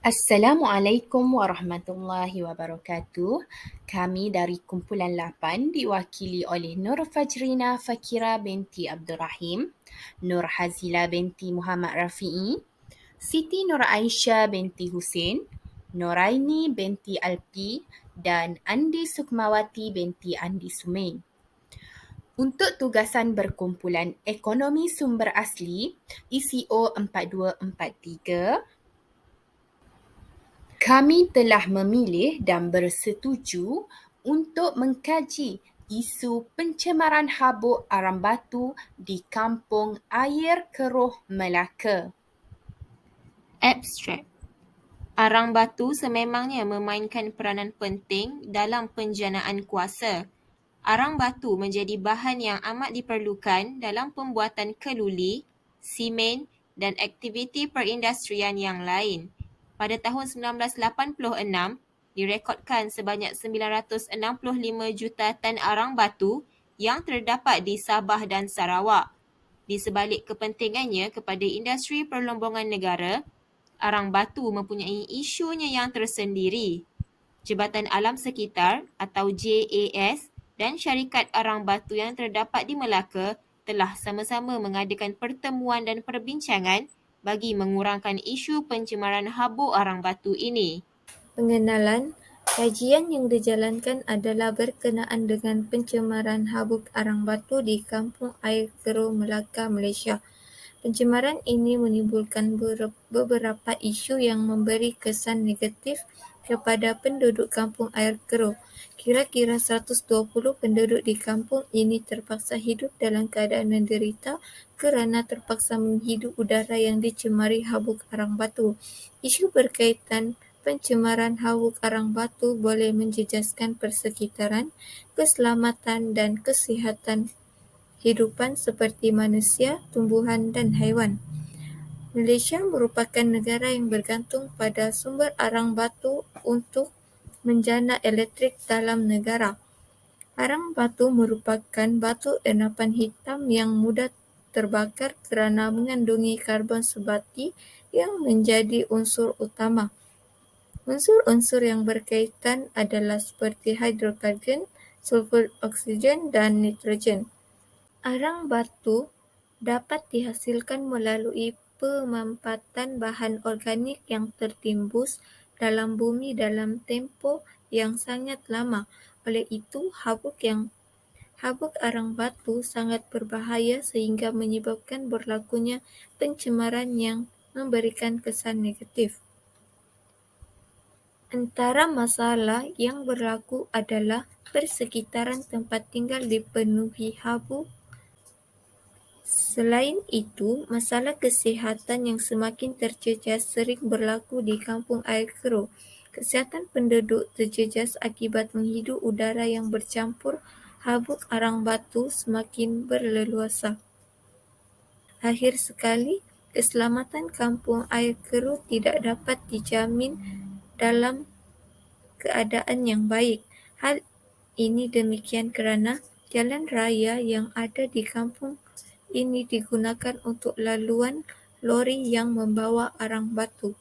Assalamualaikum warahmatullahi wabarakatuh. Kami dari kumpulan 8 diwakili oleh Nur Fajrina Fakira binti Abdul Rahim, Nur Hazila binti Muhammad Rafi'i, Siti Nur Aisyah binti Husin, Noraini binti Alpi dan Andi Sukmawati binti Andi Sumain. Untuk tugasan berkumpulan Ekonomi Sumber Asli ECO 4243, kami telah memilih dan bersetuju untuk mengkaji isu pencemaran habuk arang batu di Kampung Air Keruh Melaka. Abstrak. Arang batu sememangnya memainkan peranan penting dalam penjanaan kuasa. Arang batu menjadi bahan yang amat diperlukan dalam pembuatan keluli, simen dan aktiviti perindustrian yang lain. Pada tahun 1986, direkodkan sebanyak 965 juta tan arang batu yang terdapat di Sabah dan Sarawak. Di sebalik kepentingannya kepada industri perlombongan negara, arang batu mempunyai isunya yang tersendiri. Jabatan Alam Sekitar atau JAS dan syarikat arang batu yang terdapat di Melaka telah sama-sama mengadakan pertemuan dan perbincangan bagi mengurangkan isu pencemaran habuk arang batu ini. Pengenalan, kajian yang dijalankan adalah berkenaan dengan pencemaran habuk arang batu di Kampung Air Keruh Melaka, Malaysia. Pencemaran ini menimbulkan beberapa isu yang memberi kesan negatif kepada penduduk Kampung Air Keruh. Kira-kira 120 penduduk di kampung ini terpaksa hidup dalam keadaan menderita kerana terpaksa menghidup udara yang dicemari habuk arang batu. Isu berkaitan pencemaran habuk arang batu boleh menjejaskan persekitaran, keselamatan dan kesihatan hidupan seperti manusia, tumbuhan dan haiwan. Malaysia merupakan negara yang bergantung pada sumber arang batu untuk menjana elektrik dalam negara. Arang batu merupakan batu endapan hitam yang mudah terbakar kerana mengandungi karbon sebati yang menjadi unsur utama. Unsur-unsur yang berkaitan adalah seperti hidrokarbon, sulfur oksigen dan nitrogen. Arang batu dapat dihasilkan melalui pemampatan bahan organik yang tertimbus dalam bumi dalam tempoh yang sangat lama. Oleh itu, habuk arang batu sangat berbahaya sehingga menyebabkan berlakunya pencemaran yang memberikan kesan negatif. Antara masalah yang berlaku adalah persekitaran tempat tinggal dipenuhi habuk. Selain itu, masalah kesihatan yang semakin terjejas sering berlaku di Kampung Air Keruh. Kesihatan penduduk terjejas akibat menghidup udara yang bercampur habuk arang batu semakin berleluasa. Akhir sekali, keselamatan Kampung Air Keruh tidak dapat dijamin dalam keadaan yang baik. Hal ini demikian kerana jalan raya yang ada di kampung ini digunakan untuk laluan lori yang membawa arang batu.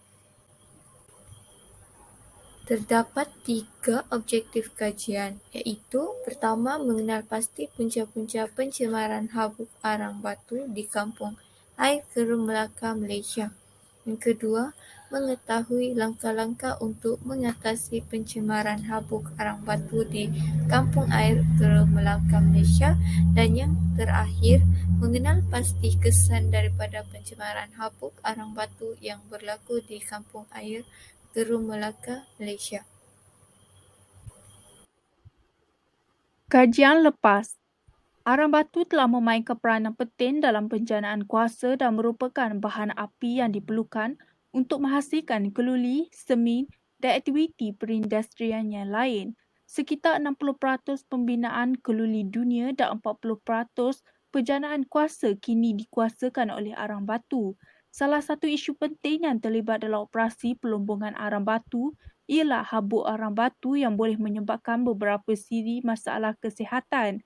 Terdapat 3 objektif kajian, iaitu pertama, mengenal pasti punca-punca pencemaran habuk arang batu di Kampung Air Keruh Melaka, Malaysia. Yang kedua, mengetahui langkah-langkah untuk mengatasi pencemaran habuk arang batu di Kampung Air Keruh Melaka, Malaysia. Dan yang terakhir, mengenal pasti kesan daripada pencemaran habuk arang batu yang berlaku di Kampung Air Keruh Melaka, Malaysia. Kajian lepas, arang batu telah memainkan peranan penting dalam penjanaan kuasa dan merupakan bahan api yang diperlukan untuk menghasilkan keluli, semen dan aktiviti perindustrian yang lain. Sekitar 60% pembinaan keluli dunia dan 40% penjanaan kuasa kini dikuasakan oleh arang batu. Salah satu isu penting yang terlibat dalam operasi pelombongan arang batu ialah habuk arang batu yang boleh menyebabkan beberapa siri masalah kesihatan.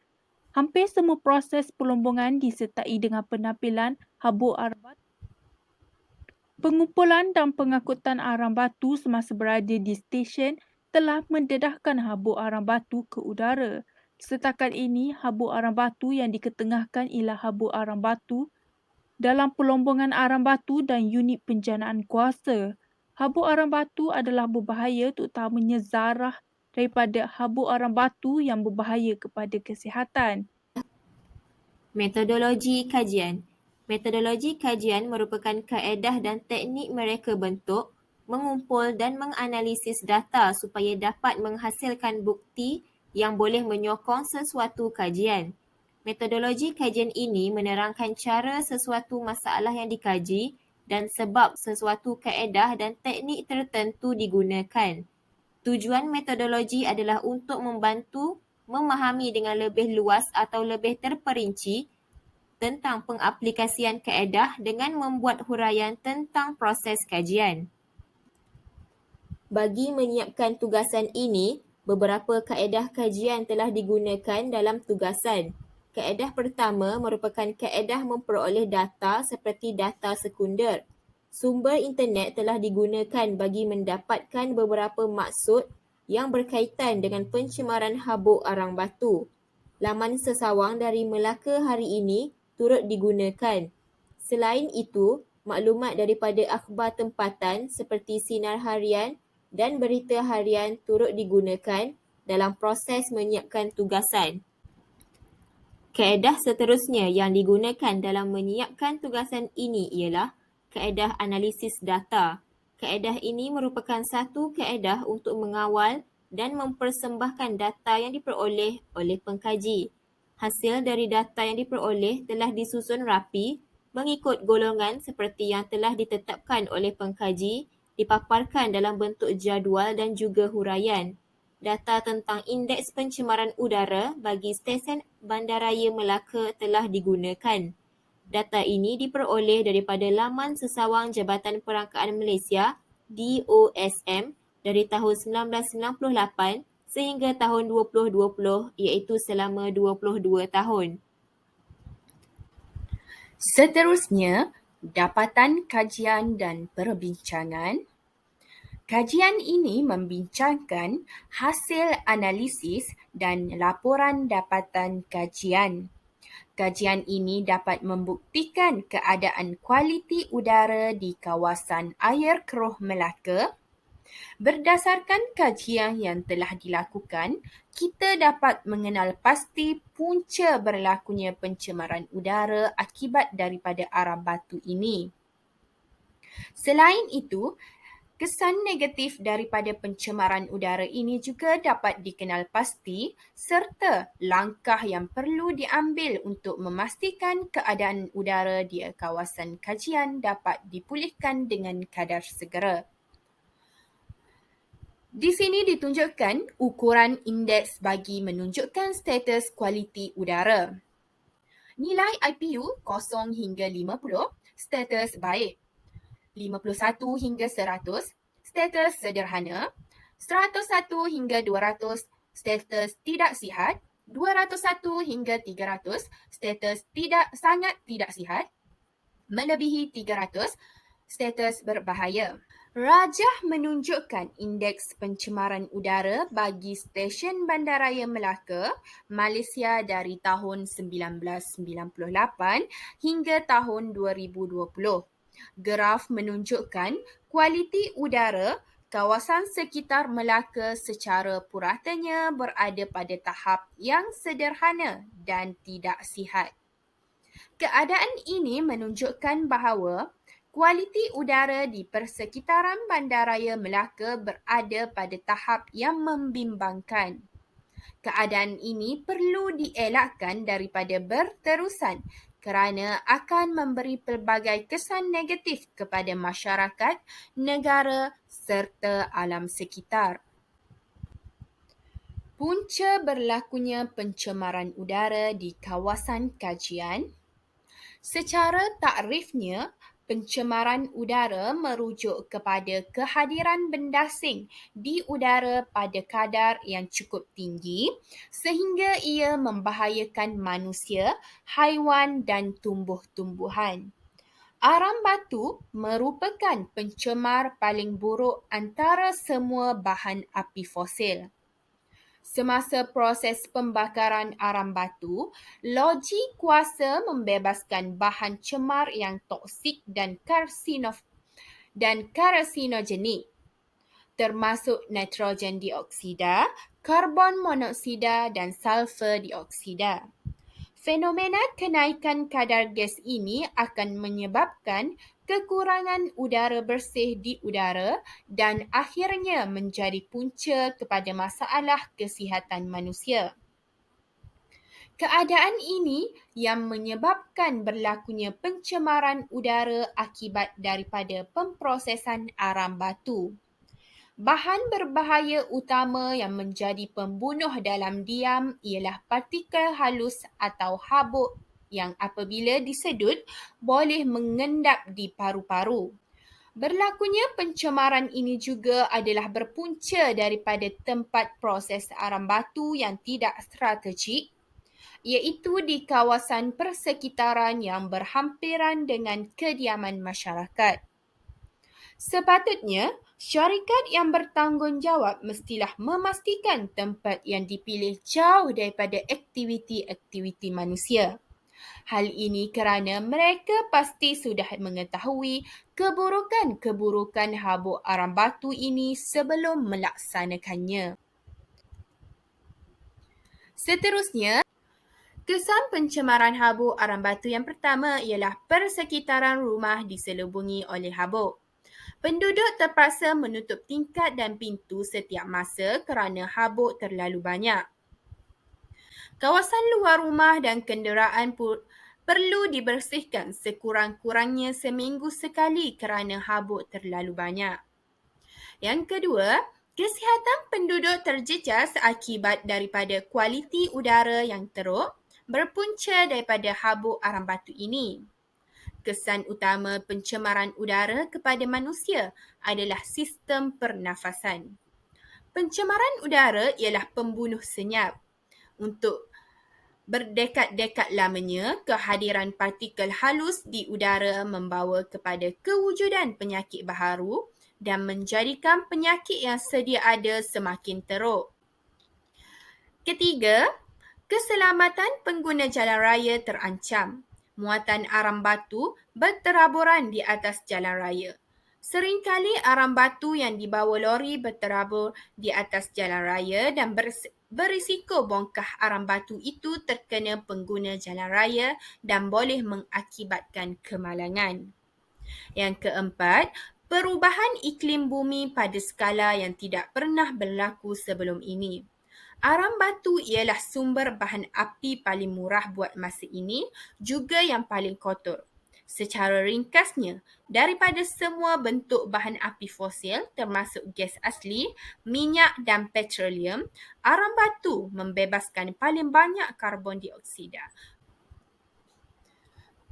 Hampir semua proses pelombongan disertai dengan penampilan habuk arang batu. Pengumpulan dan pengangkutan arang batu semasa berada di stesen telah mendedahkan habuk arang batu ke udara. Setakat ini, habuk arang batu yang diketengahkan ialah habuk arang batu dalam pelombongan arang batu dan unit penjanaan kuasa. Habuk arang batu adalah berbahaya terutamanya zarah daripada habuk arang batu yang berbahaya kepada kesihatan. Metodologi kajian. Metodologi kajian merupakan kaedah dan teknik mereka bentuk, mengumpul dan menganalisis data supaya dapat menghasilkan bukti yang boleh menyokong sesuatu kajian. Metodologi kajian ini menerangkan cara sesuatu masalah yang dikaji dan sebab sesuatu kaedah dan teknik tertentu digunakan. Tujuan metodologi adalah untuk membantu memahami dengan lebih luas atau lebih terperinci tentang pengaplikasian kaedah dengan membuat huraian tentang proses kajian. Bagi menyiapkan tugasan ini, beberapa kaedah kajian telah digunakan dalam tugasan. Kaedah pertama merupakan kaedah memperoleh data seperti data sekunder. Sumber internet telah digunakan bagi mendapatkan beberapa maksud yang berkaitan dengan pencemaran habuk arang batu. Laman sesawang dari Melaka hari ini turut digunakan. Selain itu, maklumat daripada akhbar tempatan seperti sinar harian dan berita harian turut digunakan dalam proses menyiapkan tugasan. Kaedah seterusnya yang digunakan dalam menyiapkan tugasan ini ialah kaedah analisis data. Kaedah ini merupakan satu kaedah untuk mengawal dan mempersembahkan data yang diperoleh oleh pengkaji. Hasil dari data yang diperoleh telah disusun rapi mengikut golongan seperti yang telah ditetapkan oleh pengkaji, dipaparkan dalam bentuk jadual dan juga huraian. Data tentang indeks pencemaran udara bagi stesen Bandaraya Melaka telah digunakan. Data ini diperoleh daripada laman sesawang Jabatan Perangkaan Malaysia DOSM dari tahun 1998 sehingga tahun 2020 iaitu selama 22 tahun. Seterusnya, dapatan kajian dan perbincangan. Kajian ini membincangkan hasil analisis dan laporan dapatan kajian. Kajian ini dapat membuktikan keadaan kualiti udara di kawasan air keruh Melaka. Berdasarkan kajian yang telah dilakukan, kita dapat mengenal pasti punca berlakunya pencemaran udara akibat daripada arang batu ini. Selain itu, kesan negatif daripada pencemaran udara ini juga dapat dikenal pasti serta langkah yang perlu diambil untuk memastikan keadaan udara di kawasan kajian dapat dipulihkan dengan kadar segera. Di sini ditunjukkan ukuran indeks bagi menunjukkan status kualiti udara. Nilai IPU 0 hingga 50, status baik. 51 hingga 100, status sederhana. 101 hingga 200, status tidak sihat. 201 hingga 300, status sangat tidak sihat. Melebihi 300, status berbahaya. Rajah menunjukkan indeks pencemaran udara bagi stesen Bandaraya Melaka, Malaysia dari tahun 1998 hingga tahun 2020. Graf menunjukkan kualiti udara kawasan sekitar Melaka secara puratanya berada pada tahap yang sederhana dan tidak sihat. Keadaan ini menunjukkan bahawa kualiti udara di persekitaran Bandaraya Melaka berada pada tahap yang membimbangkan. Keadaan ini perlu dielakkan daripada berterusan kerana akan memberi pelbagai kesan negatif kepada masyarakat, negara serta alam sekitar. Punca berlakunya pencemaran udara di kawasan kajian. Secara takrifnya, pencemaran udara merujuk kepada kehadiran benda asing di udara pada kadar yang cukup tinggi sehingga ia membahayakan manusia, haiwan dan tumbuh-tumbuhan. Arang batu merupakan pencemar paling buruk antara semua bahan api fosil. Semasa proses pembakaran arang batu, loji kuasa membebaskan bahan cemar yang toksik dan karsinogenik, termasuk nitrogen dioksida, karbon monoksida dan sulfur dioksida. Fenomena kenaikan kadar gas ini akan menyebabkan kekurangan udara bersih di udara dan akhirnya menjadi punca kepada masalah kesihatan manusia. Keadaan ini yang menyebabkan berlakunya pencemaran udara akibat daripada pemprosesan arang batu. Bahan berbahaya utama yang menjadi pembunuh dalam diam ialah partikel halus atau habuk yang apabila disedut boleh mengendap di paru-paru. Berlakunya pencemaran ini juga adalah berpunca daripada tempat proses arang batu yang tidak strategik, iaitu di kawasan persekitaran yang berhampiran dengan kediaman masyarakat. Sepatutnya, syarikat yang bertanggungjawab mestilah memastikan tempat yang dipilih jauh daripada aktiviti-aktiviti manusia. Hal ini kerana mereka pasti sudah mengetahui keburukan-keburukan habuk arang batu ini sebelum melaksanakannya. Seterusnya, kesan pencemaran habuk arang batu yang pertama ialah persekitaran rumah diselubungi oleh habuk. Penduduk terpaksa menutup tingkap dan pintu setiap masa kerana habuk terlalu banyak. Kawasan luar rumah dan kenderaan perlu dibersihkan sekurang-kurangnya seminggu sekali kerana habuk terlalu banyak. Yang kedua, kesihatan penduduk terjejas akibat daripada kualiti udara yang teruk berpunca daripada habuk arang batu ini. Kesan utama pencemaran udara kepada manusia adalah sistem pernafasan. Pencemaran udara ialah pembunuh senyap. Untuk berdekad-dekad lamanya, kehadiran partikel halus di udara membawa kepada kewujudan penyakit baharu dan menjadikan penyakit yang sedia ada semakin teruk. Ketiga, keselamatan pengguna jalan raya terancam. Muatan arang batu berteraburan di atas jalan raya. Seringkali arang batu yang dibawa lori berterabur di atas jalan raya dan berisiko bongkah arang batu itu terkena pengguna jalan raya dan boleh mengakibatkan kemalangan. Yang keempat, perubahan iklim bumi pada skala yang tidak pernah berlaku sebelum ini. Arang batu ialah sumber bahan api paling murah buat masa ini, juga yang paling kotor. Secara ringkasnya, daripada semua bentuk bahan api fosil termasuk gas asli, minyak dan petroleum, arang batu membebaskan paling banyak karbon dioksida.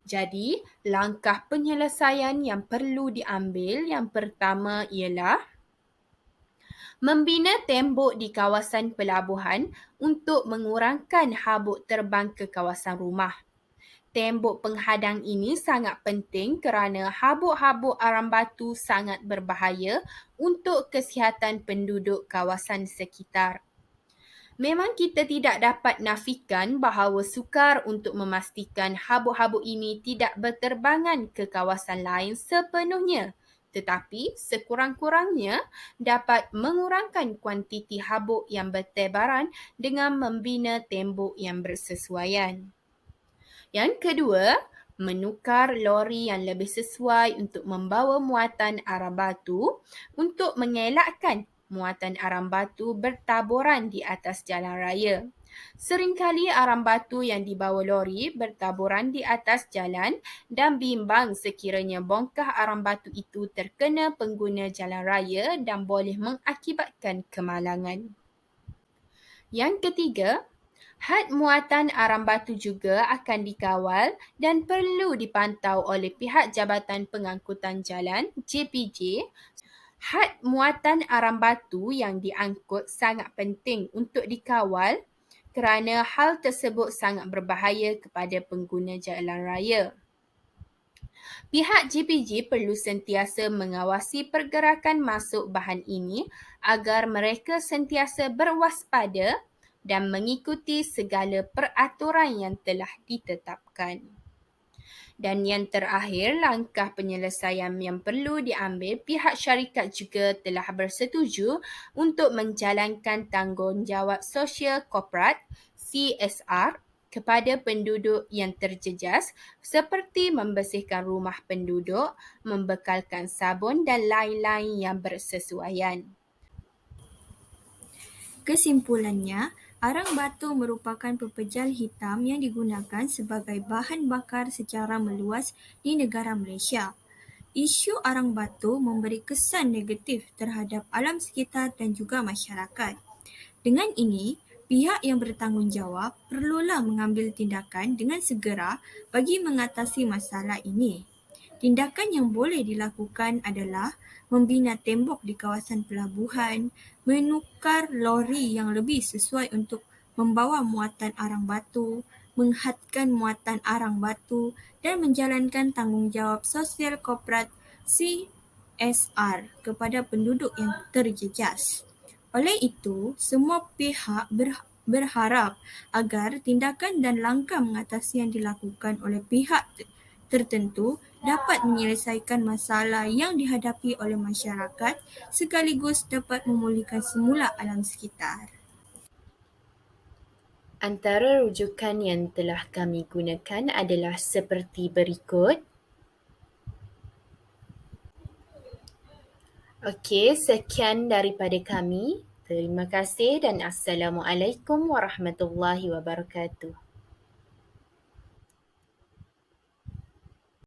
Jadi, langkah penyelesaian yang perlu diambil yang pertama ialah membina tembok di kawasan pelabuhan untuk mengurangkan habuk terbang ke kawasan rumah. Tembok penghadang ini sangat penting kerana habuk-habuk arang batu sangat berbahaya untuk kesihatan penduduk kawasan sekitar. Memang kita tidak dapat nafikan bahawa sukar untuk memastikan habuk-habuk ini tidak berterbangan ke kawasan lain sepenuhnya, tetapi sekurang-kurangnya dapat mengurangkan kuantiti habuk yang bertebaran dengan membina tembok yang bersesuaian. Yang kedua, menukar lori yang lebih sesuai untuk membawa muatan arang batu untuk mengelakkan muatan arang batu bertaburan di atas jalan raya. Seringkali arang batu yang dibawa lori bertaburan di atas jalan dan bimbang sekiranya bongkah arang batu itu terkena pengguna jalan raya dan boleh mengakibatkan kemalangan. Yang ketiga, had muatan arang batu juga akan dikawal dan perlu dipantau oleh pihak Jabatan Pengangkutan Jalan JPJ. Had muatan arang batu yang diangkut sangat penting untuk dikawal kerana hal tersebut sangat berbahaya kepada pengguna jalan raya. Pihak GPG perlu sentiasa mengawasi pergerakan masuk bahan ini agar mereka sentiasa berwaspada dan mengikuti segala peraturan yang telah ditetapkan. Dan yang terakhir, langkah penyelesaian yang perlu diambil, pihak syarikat juga telah bersetuju untuk menjalankan tanggungjawab sosial korporat CSR kepada penduduk yang terjejas seperti membersihkan rumah penduduk, membekalkan sabun dan lain-lain yang bersesuaian. Kesimpulannya, arang batu merupakan pepejal hitam yang digunakan sebagai bahan bakar secara meluas di negara Malaysia. Isu arang batu memberi kesan negatif terhadap alam sekitar dan juga masyarakat. Dengan ini, pihak yang bertanggungjawab perlulah mengambil tindakan dengan segera bagi mengatasi masalah ini. Tindakan yang boleh dilakukan adalah membina tembok di kawasan pelabuhan, menukar lori yang lebih sesuai untuk membawa muatan arang batu, menghadkan muatan arang batu dan menjalankan tanggungjawab sosial korporat CSR kepada penduduk yang terjejas. Oleh itu, semua pihak berharap agar tindakan dan langkah mengatasi yang dilakukan oleh pihak tertentu dapat menyelesaikan masalah yang dihadapi oleh masyarakat sekaligus dapat memulihkan semula alam sekitar. Antara rujukan yang telah kami gunakan adalah seperti berikut. Okey, sekian daripada kami. Terima kasih dan Assalamualaikum warahmatullahi wabarakatuh.